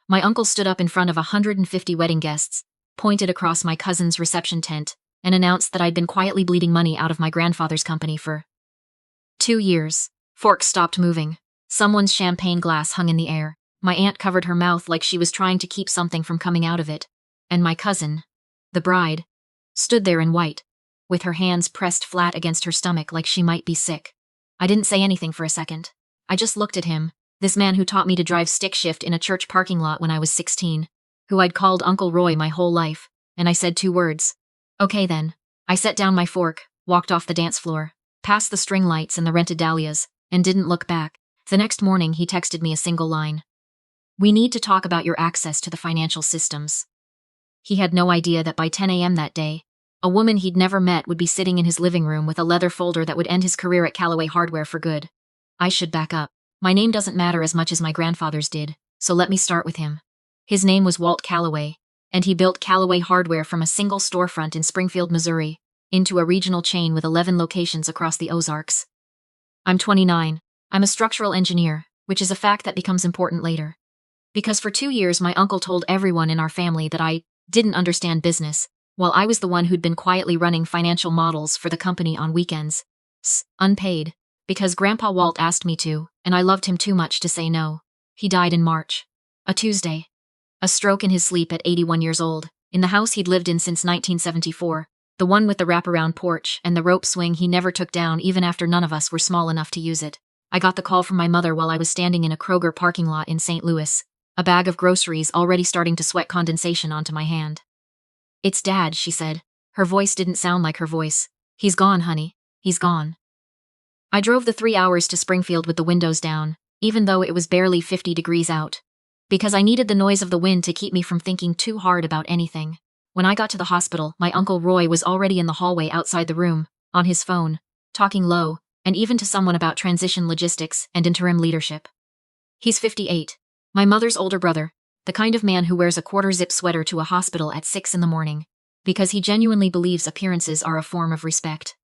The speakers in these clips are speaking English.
My uncle stood up in front of 150 wedding guests, pointed across my cousin's reception tent, and announced that I'd been quietly bleeding money out of my grandfather's company for 2 years. Forks stopped moving. Someone's champagne glass hung in the air. My aunt covered her mouth like she was trying to keep something from coming out of it. And my cousin, the bride, stood there in white, with her hands pressed flat against her stomach like she might be sick. I didn't say anything for a second. I just looked at him, this man who taught me to drive stick shift in a church parking lot when I was 16, who I'd called Uncle Roy my whole life, and I said 2 words. Okay then. I set down my fork, walked off the dance floor, past the string lights and the rented dahlias, and didn't look back. The next morning he texted me a single line. We need to talk about your access to the financial systems. He had no idea that by 10 a.m. that day, a woman he'd never met would be sitting in his living room with a leather folder that would end his career at Callaway Hardware for good. I should back up. My name doesn't matter as much as my grandfather's did, so let me start with him. His name was Walt Callaway, and he built Callaway Hardware from a single storefront in Springfield, Missouri, into a regional chain with 11 locations across the Ozarks. I'm 29. I'm a structural engineer, which is a fact that becomes important later. Because for 2 years my uncle told everyone in our family that I didn't understand business, while I was the one who'd been quietly running financial models for the company on weekends. Unpaid. Because Grandpa Walt asked me to, and I loved him too much to say no. He died in March. A Tuesday. A stroke in his sleep at 81 years old, in the house he'd lived in since 1974, the one with the wraparound porch and the rope swing he never took down even after none of us were small enough to use it. I got the call from my mother while I was standing in a Kroger parking lot in St. Louis, a bag of groceries already starting to sweat condensation onto my hand. It's Dad, she said. Her voice didn't sound like her voice. He's gone, honey. He's gone. I drove the 3 hours to Springfield with the windows down, even though it was barely 50 degrees out. Because I needed the noise of the wind to keep me from thinking too hard about anything. When I got to the hospital, my Uncle Roy was already in the hallway outside the room, on his phone, talking low, and even to someone about transition logistics and interim leadership. He's 58. My mother's older brother, the kind of man who wears a quarter-zip sweater to a hospital at 6 in the morning, because he genuinely believes appearances are a form of respect.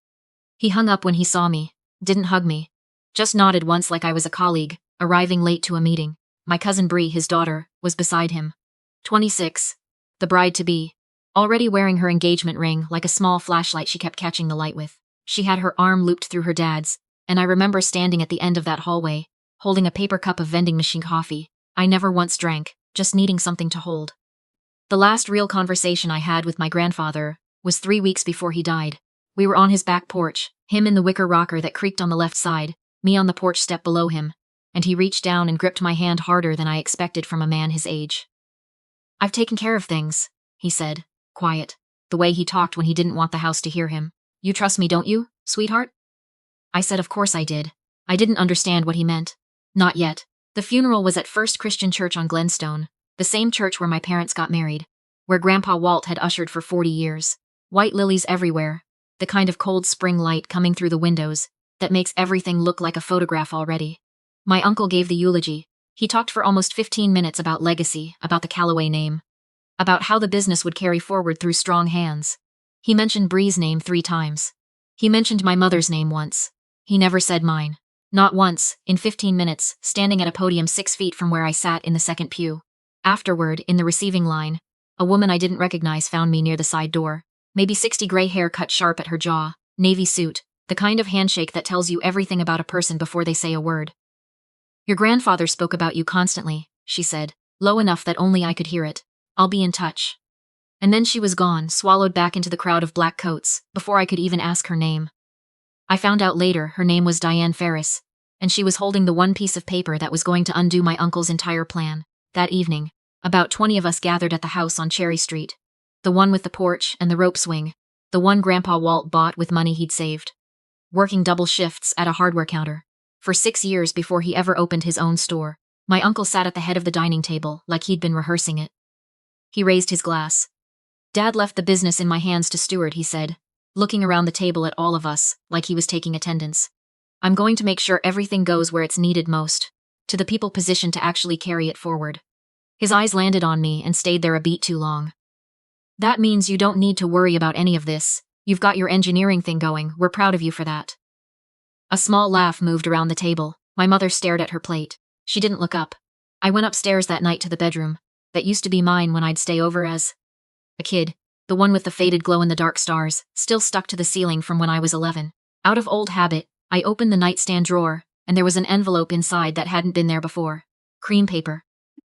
He hung up when he saw me, didn't hug me, just nodded once like I was a colleague, arriving late to a meeting. My cousin Bree, his daughter, was beside him. 26, the bride-to-be, already wearing her engagement ring like a small flashlight she kept catching the light with. She had her arm looped through her dad's, and I remember standing at the end of that hallway, holding a paper cup of vending machine coffee I never once drank, just needing something to hold. The last real conversation I had with my grandfather was 3 weeks before he died. We were on his back porch, him in the wicker rocker that creaked on the left side, me on the porch step below him, and he reached down and gripped my hand harder than I expected from a man his age. I've taken care of things, he said, quiet, the way he talked when he didn't want the house to hear him. You trust me, don't you, sweetheart? I said of course I did. I didn't understand what he meant. Not yet. The funeral was at First Christian Church on Glenstone, the same church where my parents got married, where Grandpa Walt had ushered for 40 years. White lilies everywhere, the kind of cold spring light coming through the windows that makes everything look like a photograph already. My uncle gave the eulogy. He talked for almost 15 minutes about legacy, about the Callaway name, about how the business would carry forward through strong hands. He mentioned Bree's name 3 times. He mentioned my mother's name once. He never said mine. Not once, in 15 minutes, standing at a podium 6 feet from where I sat in the second pew. Afterward, in the receiving line, a woman I didn't recognize found me near the side door. Maybe 60, gray hair cut sharp at her jaw, navy suit, the kind of handshake that tells you everything about a person before they say a word. Your grandfather spoke about you constantly, she said, low enough that only I could hear it. I'll be in touch. And then she was gone, swallowed back into the crowd of black coats, before I could even ask her name. I found out later her name was Diane Ferris, and she was holding the one piece of paper that was going to undo my uncle's entire plan. That evening, about 20 of us gathered at the house on Cherry Street. The one with the porch and the rope swing, the one Grandpa Walt bought with money he'd saved. Working double shifts at a hardware counter. For 6 years before he ever opened his own store, my uncle sat at the head of the dining table like he'd been rehearsing it. He raised his glass. Dad left the business in my hands to steward, he said, looking around the table at all of us like he was taking attendance. I'm going to make sure everything goes where it's needed most, to the people positioned to actually carry it forward. His eyes landed on me and stayed there a beat too long. That means you don't need to worry about any of this. You've got your engineering thing going. We're proud of you for that. A small laugh moved around the table. My mother stared at her plate. She didn't look up. I went upstairs that night to the bedroom, that used to be mine when I'd stay over as a kid. The one with the faded glow-in-the-dark stars, still stuck to the ceiling from when I was 11. Out of old habit, I opened the nightstand drawer, and there was an envelope inside that hadn't been there before. Cream paper.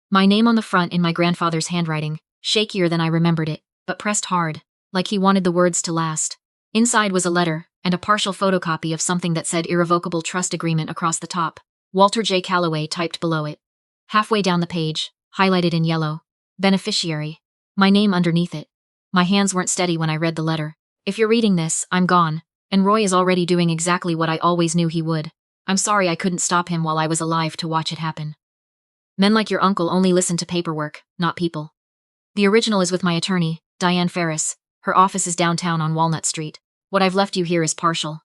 My name on the front in my grandfather's handwriting, shakier than I remembered it, but pressed hard, like he wanted the words to last. Inside was a letter, and a partial photocopy of something that said irrevocable trust agreement across the top. Walter J. Calloway typed below it. Halfway down the page, highlighted in yellow. Beneficiary. My name underneath it. My hands weren't steady when I read the letter. If you're reading this, I'm gone, and Roy is already doing exactly what I always knew he would. I'm sorry I couldn't stop him while I was alive to watch it happen. Men like your uncle only listen to paperwork, not people. The original is with my attorney, Diane Ferris. Her office is downtown on Walnut Street. What I've left you here is partial.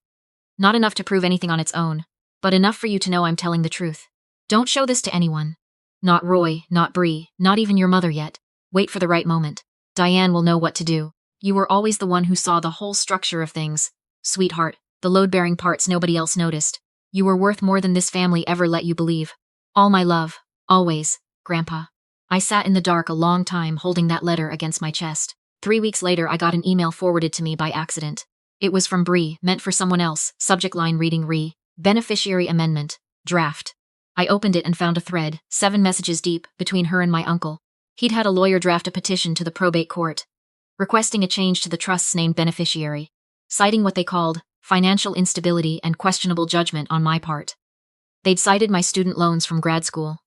Not enough to prove anything on its own, but enough for you to know I'm telling the truth. Don't show this to anyone. Not Roy, not Bree, not even your mother yet. Wait for the right moment. Diane will know what to do. You were always the one who saw the whole structure of things. Sweetheart, the load-bearing parts nobody else noticed. You were worth more than this family ever let you believe. All my love. Always, Grandpa. I sat in the dark a long time holding that letter against my chest. 3 weeks later I got an email forwarded to me by accident. It was from Bree, meant for someone else, subject line reading Beneficiary Amendment, Draft. I opened it and found a thread, 7 messages deep, between her and my uncle. He'd had a lawyer draft a petition to the probate court, requesting a change to the trust's named beneficiary, citing what they called financial instability and questionable judgment on my part. They'd cited my student loans from grad school,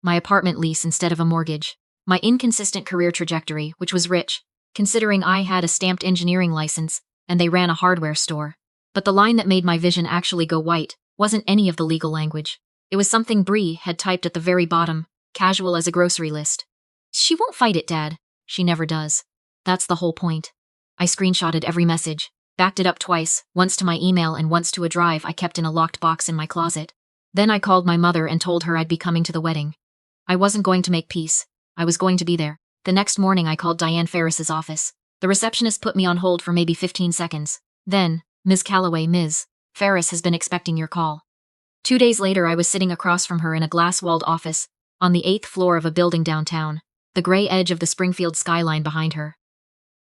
my apartment lease instead of a mortgage, my inconsistent career trajectory, which was rich, considering I had a stamped engineering license and they ran a hardware store. But the line that made my vision actually go white wasn't any of the legal language. It was something Bree had typed at the very bottom, casual as a grocery list. She won't fight it, Dad. She never does. That's the whole point. I screenshotted every message, backed it up twice, once to my email and once to a drive I kept in a locked box in my closet. Then I called my mother and told her I'd be coming to the wedding. I wasn't going to make peace. I was going to be there. The next morning I called Diane Ferris's office. The receptionist put me on hold for maybe 15 seconds. Then, Ms. Calloway, Ms. Ferris has been expecting your call. 2 days later I was sitting across from her in a glass-walled office, on the 8th floor of a building downtown, the gray edge of the Springfield skyline behind her.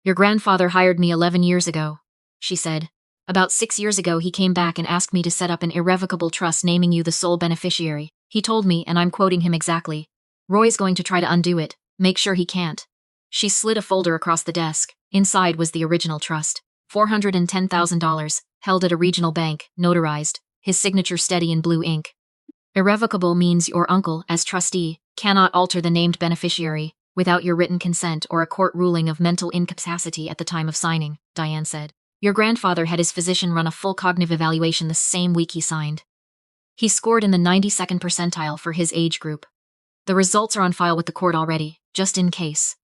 Your grandfather hired me 11 years ago, she said. About 6 years ago he came back and asked me to set up an irrevocable trust naming you the sole beneficiary. He told me, and I'm quoting him exactly, Roy's going to try to undo it, make sure he can't. She slid a folder across the desk. Inside was the original trust. $410,000, held at a regional bank, notarized, his signature steady in blue ink. Irrevocable means your uncle, as trustee, cannot alter the named beneficiary without your written consent or a court ruling of mental incapacity at the time of signing, Diane said. Your grandfather had his physician run a full cognitive evaluation the same week he signed. He scored in the 92nd percentile for his age group. The results are on file with the court already, just in case.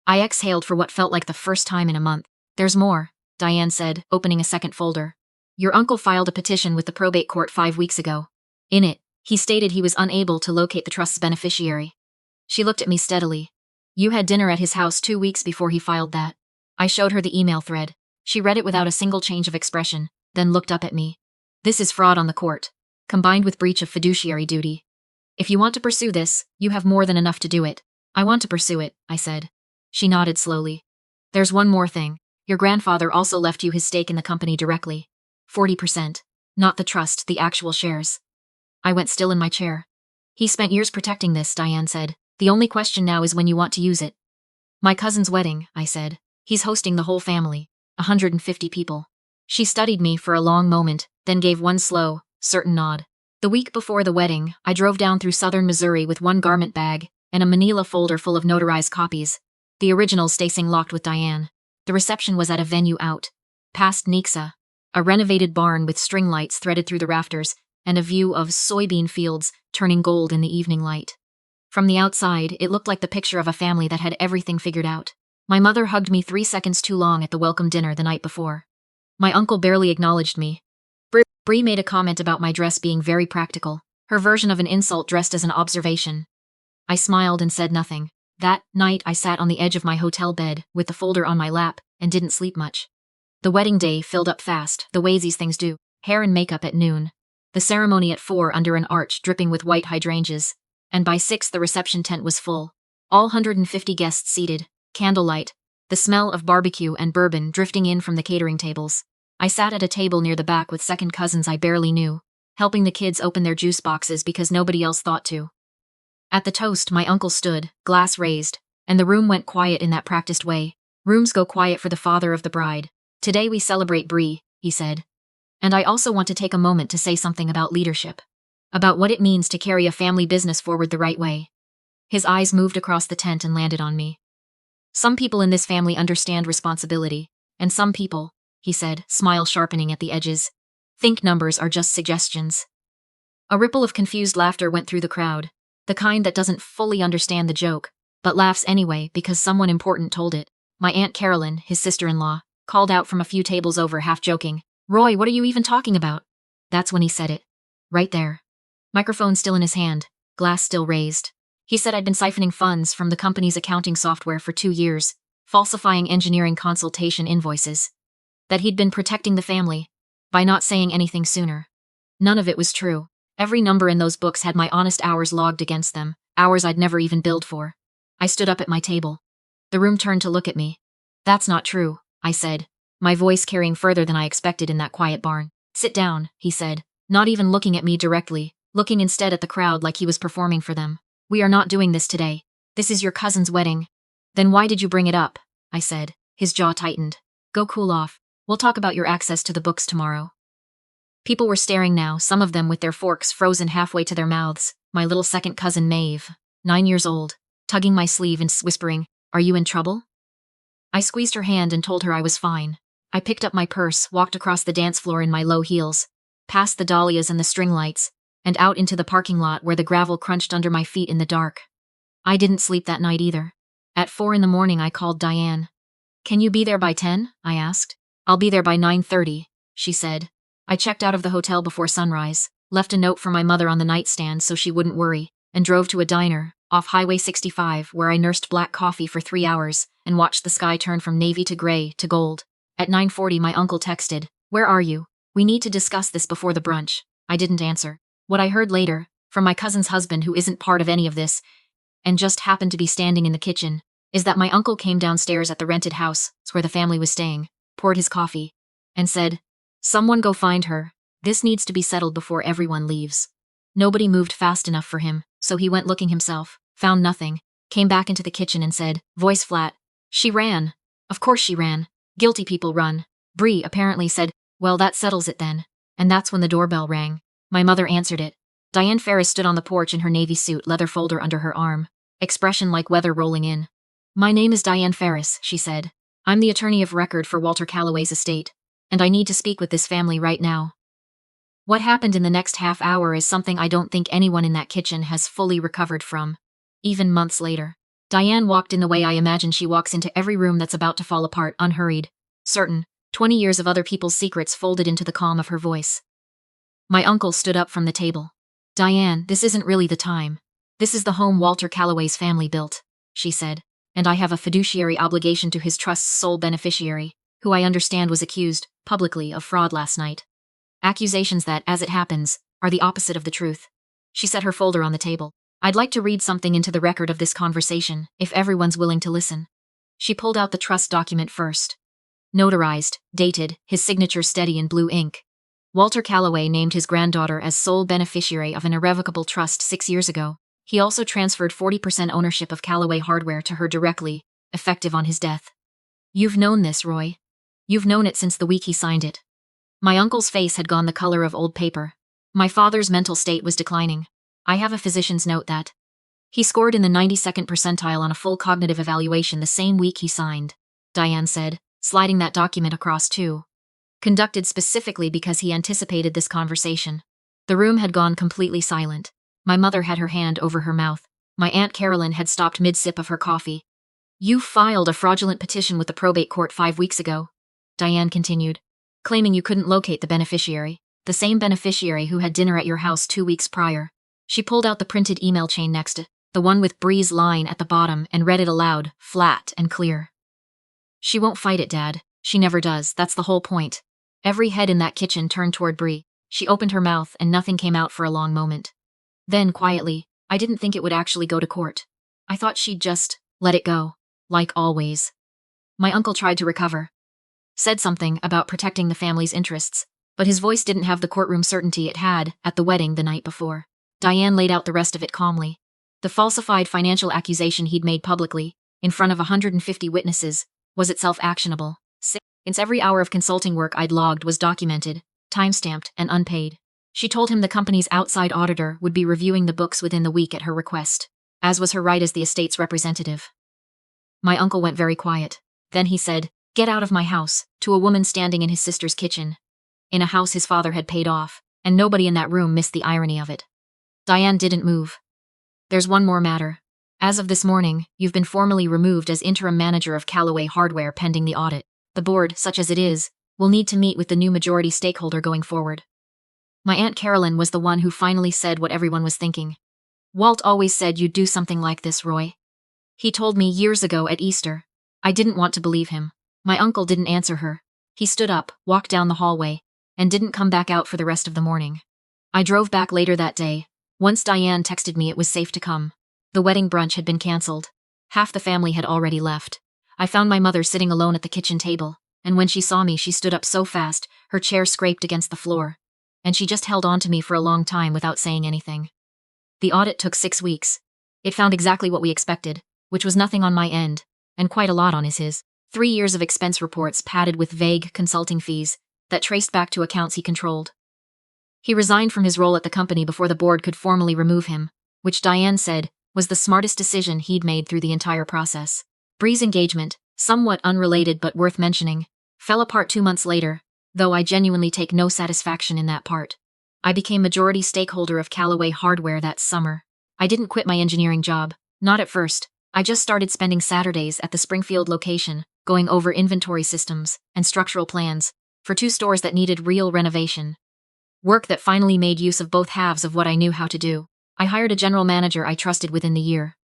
I exhaled for what felt like the first time in a month. There's more, Diane said, opening a second folder. Your uncle filed a petition with the probate court 5 weeks ago. In it, he stated he was unable to locate the trust's beneficiary. She looked at me steadily. You had dinner at his house 2 weeks before he filed that. I showed her the email thread. She read it without a single change of expression, then looked up at me. This is fraud on the court, combined with breach of fiduciary duty. If you want to pursue this, you have more than enough to do it. I want to pursue it, I said. She nodded slowly. There's one more thing. Your grandfather also left you his stake in the company directly. 40%. Not the trust, the actual shares. I went still in my chair. He spent years protecting this, Diane said. The only question now is when you want to use it. My cousin's wedding, I said. He's hosting the whole family. 150 people. She studied me for a long moment, then gave one slow, certain nod. The week before the wedding, I drove down through southern Missouri with one garment bag and a manila folder full of notarized copies, the originals staying locked with Diane. The reception was at a venue out past Nixa, a renovated barn with string lights threaded through the rafters and a view of soybean fields turning gold in the evening light. From the outside, it looked like the picture of a family that had everything figured out. My mother hugged me 3 seconds too long at the welcome dinner the night before. My uncle barely acknowledged me. Bree made a comment about my dress being very practical, her version of an insult dressed as an observation. I smiled and said nothing. That night I sat on the edge of my hotel bed, with the folder on my lap, and didn't sleep much. The wedding day filled up fast, the ways these things do. Hair and makeup at noon. The ceremony at 4 under an arch dripping with white hydrangeas, and by 6 the reception tent was full. All 150 guests seated, candlelight, the smell of barbecue and bourbon drifting in from the catering tables. I sat at a table near the back with second cousins I barely knew, helping the kids open their juice boxes because nobody else thought to. At the toast, my uncle stood, glass raised, and the room went quiet in that practiced way. Rooms go quiet for the father of the bride. Today we celebrate Bree, he said. And I also want to take a moment to say something about leadership. About what it means to carry a family business forward the right way. His eyes moved across the tent and landed on me. Some people in this family understand responsibility, and some people, he said, smile sharpening at the edges, think numbers are just suggestions. A ripple of confused laughter went through the crowd, the kind that doesn't fully understand the joke, but laughs anyway because someone important told it. My Aunt Carolyn, his sister-in-law, called out from a few tables over, half joking, "Roy, what are you even talking about?" That's when he said it. Right there. Microphone still in his hand, glass still raised. He said I'd been siphoning funds from the company's accounting software for 2 years, falsifying engineering consultation invoices. That he'd been protecting the family by not saying anything sooner. None of it was true. Every number in those books had my honest hours logged against them, hours I'd never even billed for. I stood up at my table. The room turned to look at me. "That's not true," I said, my voice carrying further than I expected in that quiet barn. "Sit down," he said, not even looking at me directly, looking instead at the crowd like he was performing for them. "We are not doing this today. This is your cousin's wedding." "Then why did you bring it up?" I said. His jaw tightened. "Go cool off. We'll talk about your access to the books tomorrow." People were staring now, some of them with their forks frozen halfway to their mouths. My little second cousin Maeve, 9 years old, tugging my sleeve and whispering, "Are you in trouble?" I squeezed her hand and told her I was fine. I picked up my purse, walked across the dance floor in my low heels, past the dahlias and the string lights, and out into the parking lot where the gravel crunched under my feet in the dark. I didn't sleep that night either. At 4 in the morning I called Diane. "Can you be there by 10? I asked. "I'll be there by 9:30, she said. I checked out of the hotel before sunrise, left a note for my mother on the nightstand so she wouldn't worry, and drove to a diner, off Highway 65, where I nursed black coffee for 3 hours and watched the sky turn from navy to gray to gold. At 9:40 my uncle texted, "Where are you? We need to discuss this before the brunch." I didn't answer. What I heard later, from my cousin's husband who isn't part of any of this, and just happened to be standing in the kitchen, is that my uncle came downstairs at the rented house where the family was staying, poured his coffee, and said, "Someone go find her. This needs to be settled before everyone leaves." Nobody moved fast enough for him, so he went looking himself, found nothing, came back into the kitchen and said, voice flat, "She ran. Of course she ran. Guilty people run." Bree apparently said, "Well, that settles it then." And that's when the doorbell rang. My mother answered it. Diane Ferris stood on the porch in her navy suit, leather folder under her arm, expression like weather rolling in. "My name is Diane Ferris," she said. "I'm the attorney of record for Walter Calloway's estate, and I need to speak with this family right now." What happened in the next half hour is something I don't think anyone in that kitchen has fully recovered from, even months later. Diane walked in the way I imagine she walks into every room that's about to fall apart, unhurried, certain, 20 years of other people's secrets folded into the calm of her voice. My uncle stood up from the table. "Diane, this isn't really the time. This is the home Walter Calloway's family built," she said, "and I have a fiduciary obligation to his trust's sole beneficiary, who I understand was accused, publicly, of fraud last night. Accusations that, as it happens, are the opposite of the truth." She set her folder on the table. "I'd like to read something into the record of this conversation, if everyone's willing to listen." She pulled out the trust document first. Notarized, dated, his signature steady in blue ink. Walter Calloway named his granddaughter as sole beneficiary of an irrevocable trust 6 years ago. He also transferred 40% ownership of Calloway hardware to her directly, effective on his death. "You've known this, Roy. You've known it since the week he signed it." My uncle's face had gone the color of old paper. My father's mental state was declining. I have a physician's note that he scored in the 92nd percentile on a full cognitive evaluation the same week he signed, Diane said, sliding that document across too. Conducted specifically because he anticipated this conversation. The room had gone completely silent. My mother had her hand over her mouth. My Aunt Carolyn had stopped mid-sip of her coffee. "You filed a fraudulent petition with the probate court 5 weeks ago," Diane continued, "claiming you couldn't locate the beneficiary, the same beneficiary who had dinner at your house 2 weeks prior." She pulled out the printed email chain next to the one with Bree's line at the bottom and read it aloud, flat and clear. "She won't fight it, Dad. She never does. That's the whole point." Every head in that kitchen turned toward Bree. She opened her mouth and nothing came out for a long moment. Then, quietly, "I didn't think it would actually go to court. I thought she'd just let it go, like always. My uncle tried to recover. Said something about protecting the family's interests, but his voice didn't have the courtroom certainty it had at the wedding the night before. Diane laid out the rest of it calmly. The falsified financial accusation he'd made publicly, in front of 150 witnesses, was itself actionable. Since every hour of consulting work I'd logged was documented, time-stamped, and unpaid. She told him the company's outside auditor would be reviewing the books within the week at her request, as was her right as the estate's representative. My uncle went very quiet. Then he said, "Get out of my house," to a woman standing in his sister's kitchen, in a house his father had paid off, and nobody in that room missed the irony of it. Diane didn't move. "There's one more matter. As of this morning, you've been formally removed as interim manager of Callaway Hardware pending the audit. The board, such as it is, will need to meet with the new majority stakeholder going forward." My Aunt Carolyn was the one who finally said what everyone was thinking. "Walt always said you'd do something like this, Roy. He told me years ago at Easter." I didn't want to believe him. My uncle didn't answer her. He stood up, walked down the hallway, and didn't come back out for the rest of the morning. I drove back later that day. Once Diane texted me it was safe to come. The wedding brunch had been cancelled. Half the family had already left. I found my mother sitting alone at the kitchen table, and when she saw me she stood up so fast, her chair scraped against the floor. And she just held on to me for a long time without saying anything. The audit took 6 weeks. It found exactly what we expected, which was nothing on my end, and quite a lot on his. 3 years of expense reports padded with vague consulting fees that traced back to accounts he controlled. He resigned from his role at the company before the board could formally remove him, which Diane said was the smartest decision he'd made through the entire process. Bree's engagement, somewhat unrelated but worth mentioning, fell apart 2 months later, though I genuinely take no satisfaction in that part. I became majority stakeholder of Callaway Hardware that summer. I didn't quit my engineering job, not at first. I just started spending Saturdays at the Springfield location, going over inventory systems and structural plans for 2 stores that needed real renovation. Work that finally made use of both halves of what I knew how to do. I hired a general manager I trusted within the year.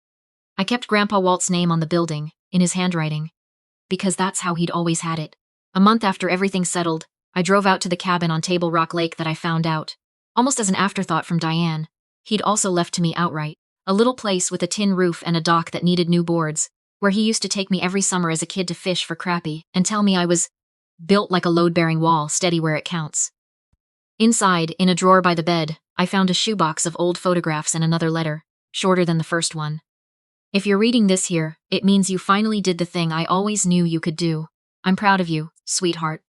I kept Grandpa Walt's name on the building, in his handwriting, because that's how he'd always had it. A month after everything settled, I drove out to the cabin on Table Rock Lake that I found out, almost as an afterthought from Diane, he'd also left to me outright. A little place with a tin roof and a dock that needed new boards, where he used to take me every summer as a kid to fish for crappie and tell me I was built like a load-bearing wall, steady where it counts. Inside, in a drawer by the bed, I found a shoebox of old photographs and another letter, shorter than the first one. "If you're reading this here, it means you finally did the thing I always knew you could do. I'm proud of you, sweetheart.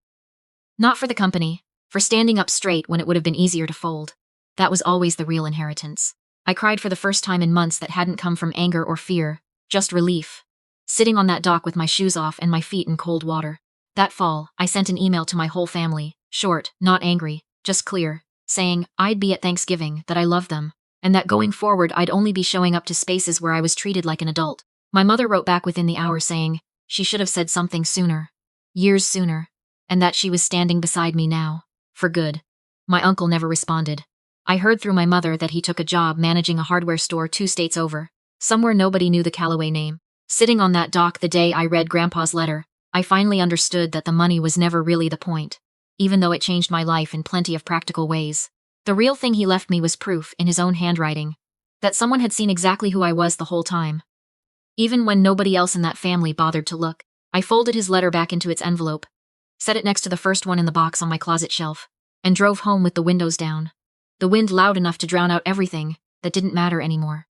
Not for the company, for standing up straight when it would have been easier to fold. That was always the real inheritance." I cried for the first time in months that hadn't come from anger or fear, just relief. Sitting on that dock with my shoes off and my feet in cold water. That fall, I sent an email to my whole family, short, not angry, just clear, saying I'd be at Thanksgiving, that I loved them, and that going forward I'd only be showing up to spaces where I was treated like an adult. My mother wrote back within the hour saying she should have said something sooner, years sooner, and that she was standing beside me now, for good. My uncle never responded. I heard through my mother that he took a job managing a hardware store 2 states over, somewhere nobody knew the Callaway name. Sitting on that dock the day I read Grandpa's letter, I finally understood that the money was never really the point, even though it changed my life in plenty of practical ways. The real thing he left me was proof, in his own handwriting, that someone had seen exactly who I was the whole time. Even when nobody else in that family bothered to look, I folded his letter back into its envelope, set it next to the first one in the box on my closet shelf, and drove home with the windows down. The wind loud enough to drown out everything that didn't matter anymore.